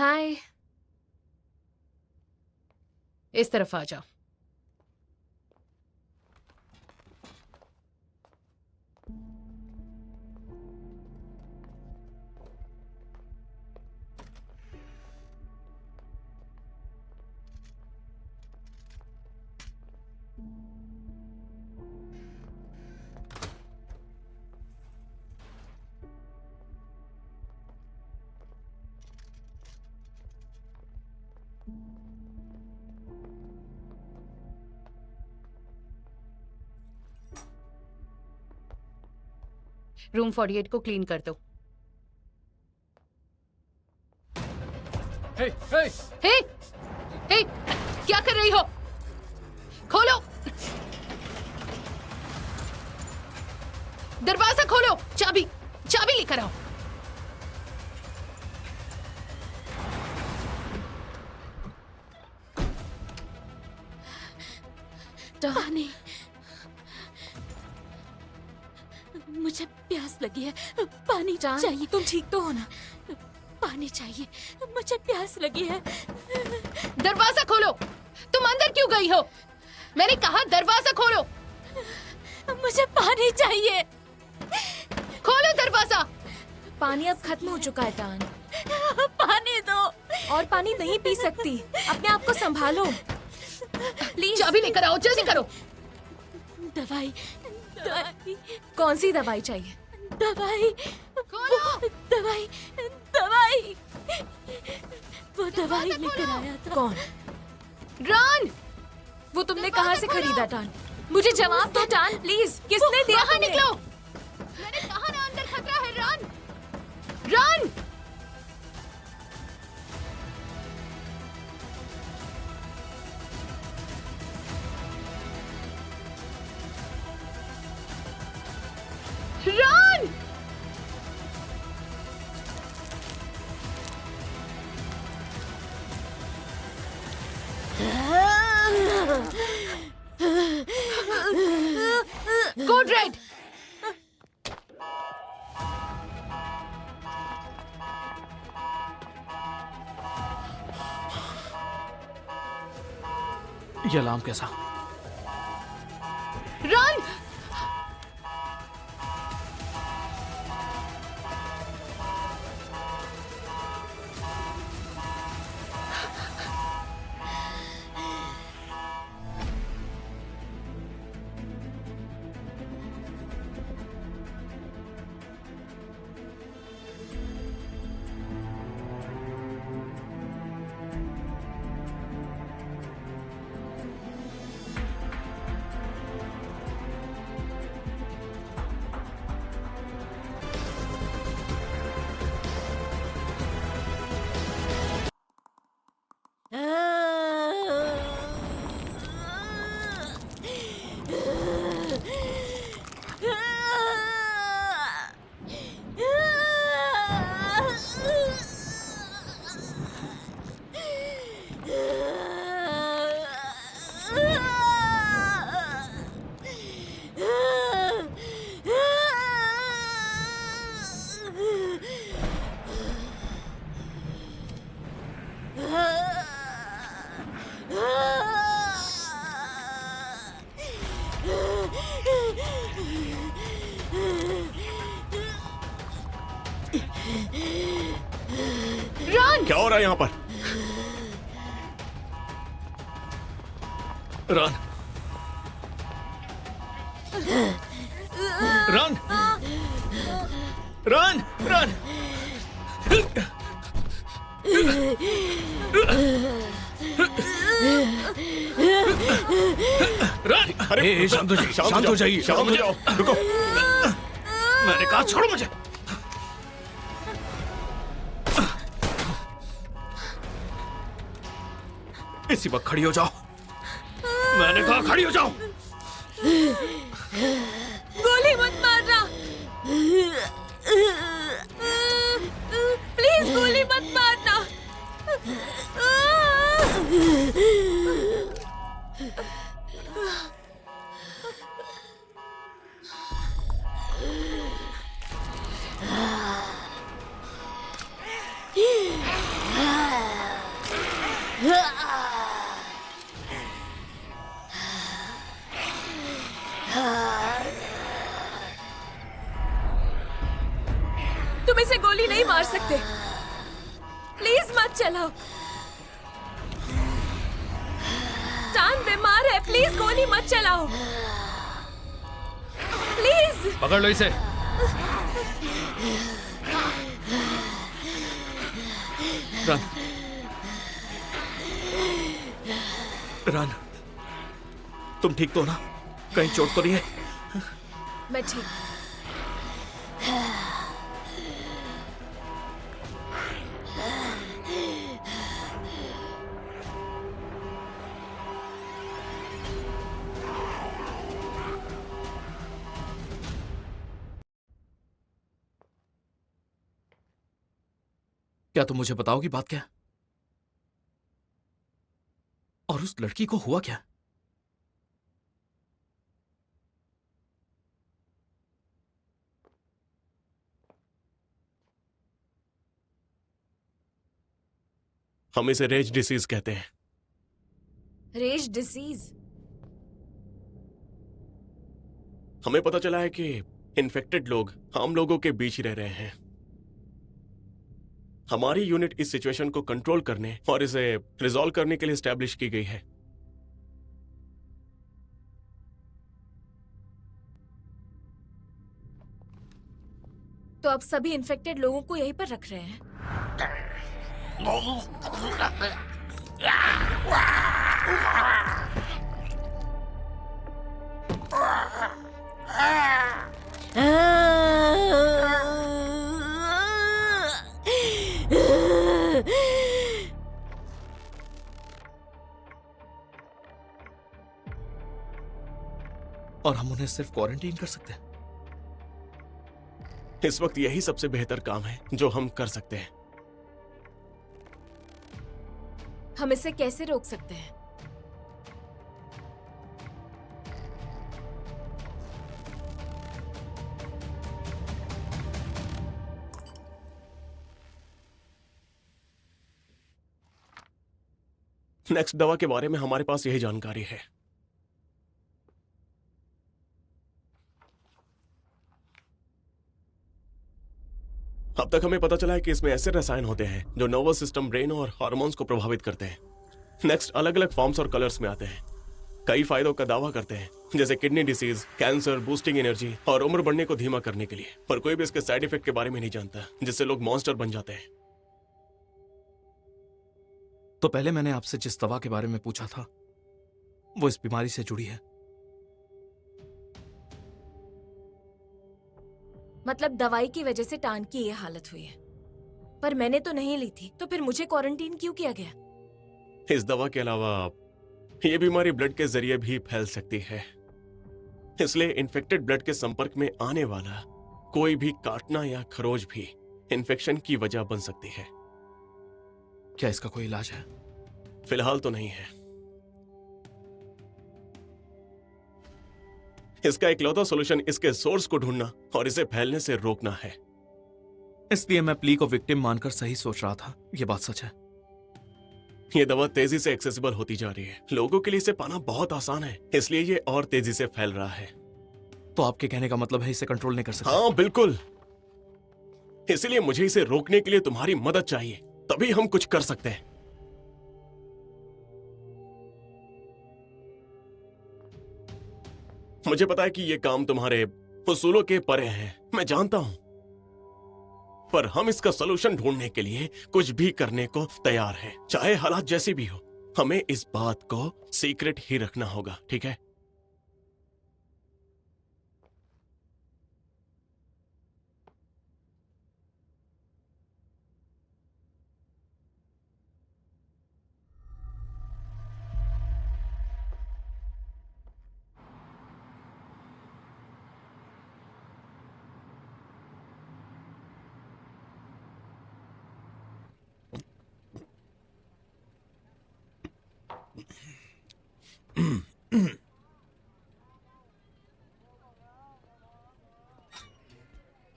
हाय। इस तरफ आ जाओ। रूम 48 को क्लीन कर दो। हे, हे! हे! हे! क्या कर रही हो? खोलो! दरवाजा खोलो! चाबी लेकर आओ। पानी। मुझे प्यास लगी है, पानी चाहिए। तुम ठीक तो हो ना? पानी चाहिए, मुझे प्यास लगी है। दरवाजा खोलो! तुम अंदर क्यों गई हो? मैंने कहा दरवाजा खोलो! मुझे पानी चाहिए। खोलो दरवाजा! पानी अब खत्म हो चुका है टान। पानी दो। और पानी नहीं पी सकती, अपने आप को संभालो प्लीज। चाबी लेकर आओ, जल्दी करो। दवाई। कौन सी दवाई चाहिए? दवाई। वो दवाई लेकर आया था। कौन? रन! वो तुमने कहाँ से खरीदा टान? मुझे जवाब दो टान प्लीज। किसने दिया? बाहर निकलो! मैंने कहा ना अंदर खतरा है। Run! Run! Run! Code red! ये अलार्म कैसा? रन! क्या हो रहा है यहाँ पर? Run! Run! Run! Run! Run! अरे शांत हो जाइए, शांत हो जाओ। रुको, मैंने कहा छोड़ो मुझे। इसी वक्त खड़ी हो जाओ। मैंने कहा खड़ी हो जाओ। गोली मत मारना प्लीज, गोली मत मारना। गोली नहीं मार सकते। प्लीज मत चलाओ। टान बीमार है, प्लीज गोली मत चलाओ। प्लीज पकड़ लो इसे। रन, रन, तुम ठीक तो हो ना? कहीं चोट तो नहीं है? मैं ठीक। क्या तुम मुझे बताओगी बात क्या है? और उस लड़की को हुआ क्या? हम इसे रेज डिसीज कहते हैं। रेज डिसीज? हमें पता चला है कि इन्फेक्टेड लोग आम लोगों के बीच ही रह रहे हैं। हमारी यूनिट इस सिचुएशन को कंट्रोल करने और इसे रिजॉल्व करने के लिए एस्टैब्लिश की गई है। तो अब सभी इन्फेक्टेड लोगों को यहीं पर रख रहे हैं। और हम उन्हें सिर्फ क्वारंटीन कर सकते हैं? इस वक्त यही सबसे बेहतर काम है जो हम कर सकते हैं। हम इसे कैसे रोक सकते हैं? नेक्स्ट दवा के बारे में हमारे पास यही जानकारी है। अब तक हमें पता चला है कि इसमें ऐसे रसायन होते हैं जो नर्वस सिस्टम, ब्रेन और हार्मोन्स को प्रभावित करते हैं। नेक्स्ट अलग अलग फॉर्म्स और कलर्स में आते हैं। कई फायदों का दावा करते हैं, जैसे kidney disease, cancer, boosting energy और उम्र बढ़ने को धीमा करने के लिए। पर कोई भी इसके साइड इफेक्ट के बारे में नहीं जानता, जिससे लोग मॉन्स्टर बन जाते हैं। तो पहले मैंने आपसे जिस दवा के बारे में पूछा था वो इस बीमारी से जुड़ी है? मतलब दवाई की वजह से टान की ये हालत हुई है, पर मैंने तो नहीं ली थी, तो फिर मुझे क्वारंटीन क्यों किया गया? इस दवा के अलावा ये बीमारी ब्लड के जरिए भी फैल सकती है, इसलिए इन्फेक्टेड ब्लड के संपर्क में आने वाला कोई भी काटना या खरोच भी इन्फेक्शन की वजह बन सकती है। क्या इसका कोई इलाज है? फिलहाल तो नहीं है। इसका इकलौता सॉल्यूशन इसके सोर्स को ढूंढना और इसे फैलने से रोकना है। इसलिए मैं प्ली को विक्टिम मानकर सही सोच रहा था। यह बात सच है। ये दवा तेजी से एक्सेसिबल होती जा रही है। लोगों के लिए इसे पाना बहुत आसान है, इसलिए ये और तेजी से फैल रहा है। तो आपके कहने का मतलब है इसे कंट्रोल नहीं कर सकते? हाँ बिल्कुल। इसलिए मुझे इसे रोकने के लिए तुम्हारी मदद चाहिए, तभी हम कुछ कर सकते हैं। मुझे पता है कि यह काम तुम्हारे उसूलों के परे है, मैं जानता हूं, पर हम इसका सलूशन ढूंढने के लिए कुछ भी करने को तैयार हैं, चाहे हालात जैसी भी हो। हमें इस बात को सीक्रेट ही रखना होगा, ठीक है?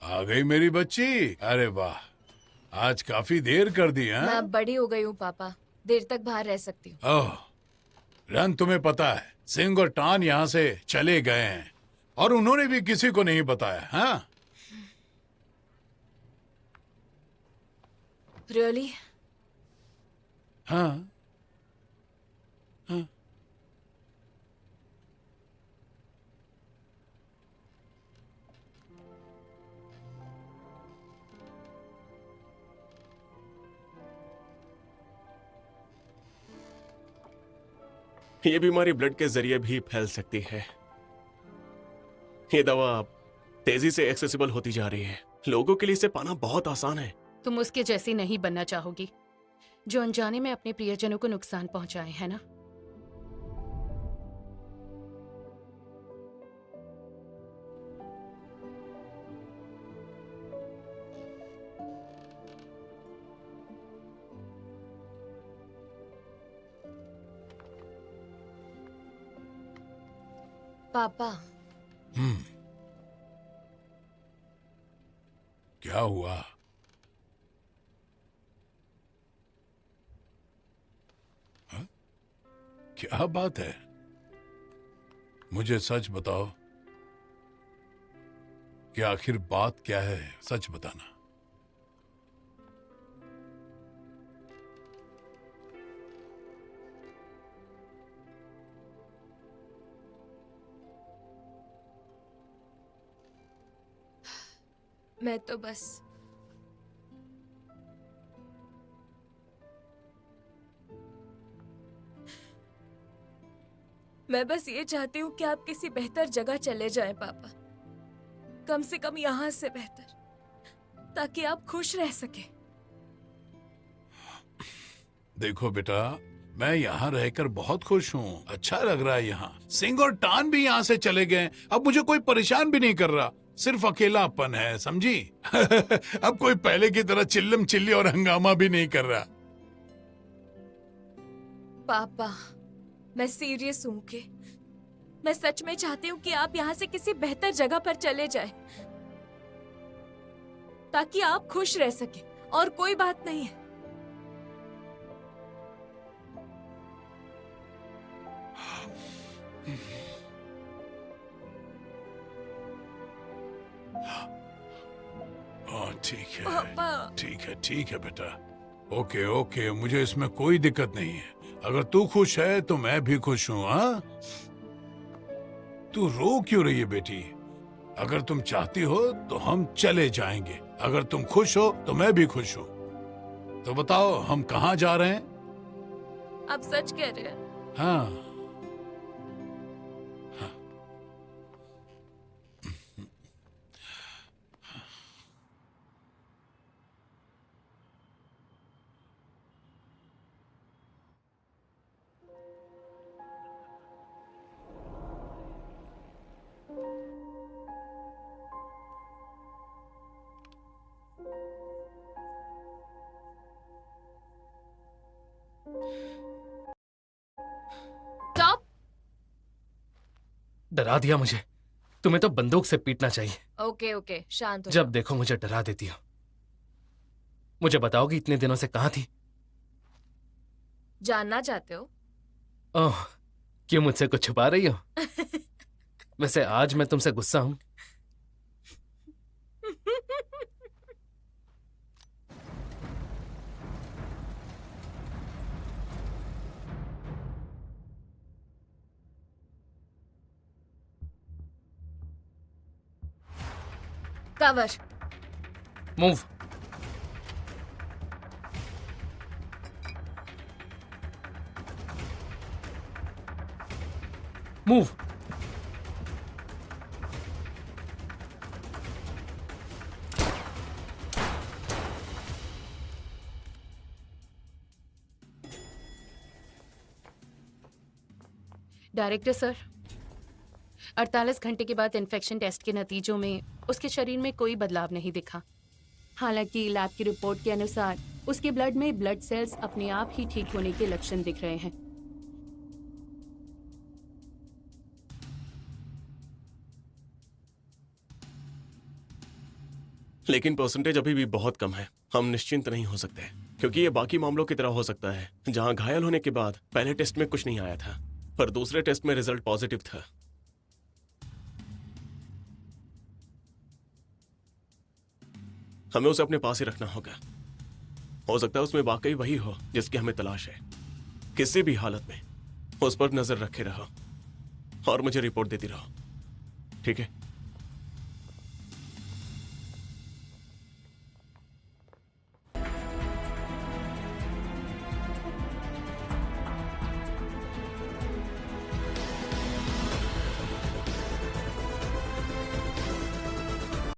आ गई मेरी बच्ची। अरे वाह, आज काफी देर कर दी मैं हैं? अब बड़ी हो गई हूँ पापा, देर तक बाहर रह सकती हूँ। ओह, रन, तुम्हें पता है सिंह और टान यहाँ से चले गए हैं और उन्होंने भी किसी को नहीं बताया। हाँ, रियली? हाँ हाँ। ये बीमारी ब्लड के जरिए भी फैल सकती है। ये दवा तेजी से एक्सेसिबल होती जा रही है। लोगों के लिए इसे पाना बहुत आसान है। तुम उसके जैसी नहीं बनना चाहोगी जो अनजाने में अपने प्रियजनों को नुकसान पहुंचाए, है ना? पापा, क्या हुआ? हाँ? क्या बात है? मुझे सच बताओ कि आखिर बात क्या है, सच बताना। मैं तो बस ये चाहती हूँ कि आप किसी बेहतर जगह चले जाएं पापा। कम से कम यहाँ से बेहतर, ताकि आप खुश रह सके। देखो बेटा, मैं यहाँ रहकर बहुत खुश हूँ। अच्छा लग रहा है यहाँ। सिंह और टान भी यहाँ से चले गए। अब मुझे कोई परेशान भी नहीं कर रहा। सिर्फ अकेलापन है, समझी? अब कोई पहले की तरह चिल्लम चिल्ली और हंगामा भी नहीं कर रहा। पापा, मैं सीरियस हूँ कि मैं सच में चाहती हूँ कि आप यहाँ से किसी बेहतर जगह पर चले जाएं, ताकि आप खुश रह सके, और कोई बात नहीं है। ठीक है, पापा। ठीक है बेटा। ओके ओके, मुझे इसमें कोई दिक्कत नहीं है। अगर तू खुश है तो मैं भी खुश हूँ। हाँ, तू रो क्यों रही है बेटी? अगर तुम चाहती हो तो हम चले जाएंगे। अगर तुम खुश हो तो मैं भी खुश हूँ। तो बताओ, हम कहाँ जा रहे हैं? आप सच कह रहे हैं? हाँ, स्टॉप! डरा दिया मुझे। तुम्हें तो बंदूक से पीटना चाहिए। ओके ओके, शांत हो जब देखो मुझे डरा देती हो। मुझे बताओगी इतने दिनों से कहाँ थी? जानना चाहते हो? ओह, क्यों मुझसे कुछ छुपा रही हो? वैसे आज मैं तुमसे गुस्सा हूं। Cover. Move. Move. Director sir, 48 घंटे के बाद इन्फेक्शन टेस्ट के नतीजों में उसके शरीर में कोई बदलाव नहीं दिखा। हालांकि लैब की रिपोर्ट के अनुसार उसके ब्लड में ब्लड सेल्स अपने आप ही ठीक होने के लक्षण दिख रहे हैं। लेकिन परसेंटेज अभी भी बहुत कम है। हम निश्चिंत नहीं हो सकते, क्योंकि ये बाकी मामलों की तरह हो सकता है जहां घायल होने के बाद पहले टेस्ट में कुछ नहीं आया था, पर दूसरे टेस्ट में रिजल्ट पॉजिटिव था। हमें उसे अपने पास ही रखना होगा। हो सकता है उसमें वाकई वही हो जिसकी हमें तलाश है। किसी भी हालत में उस पर नजर रखे रहो और मुझे रिपोर्ट देती रहो, ठीक है?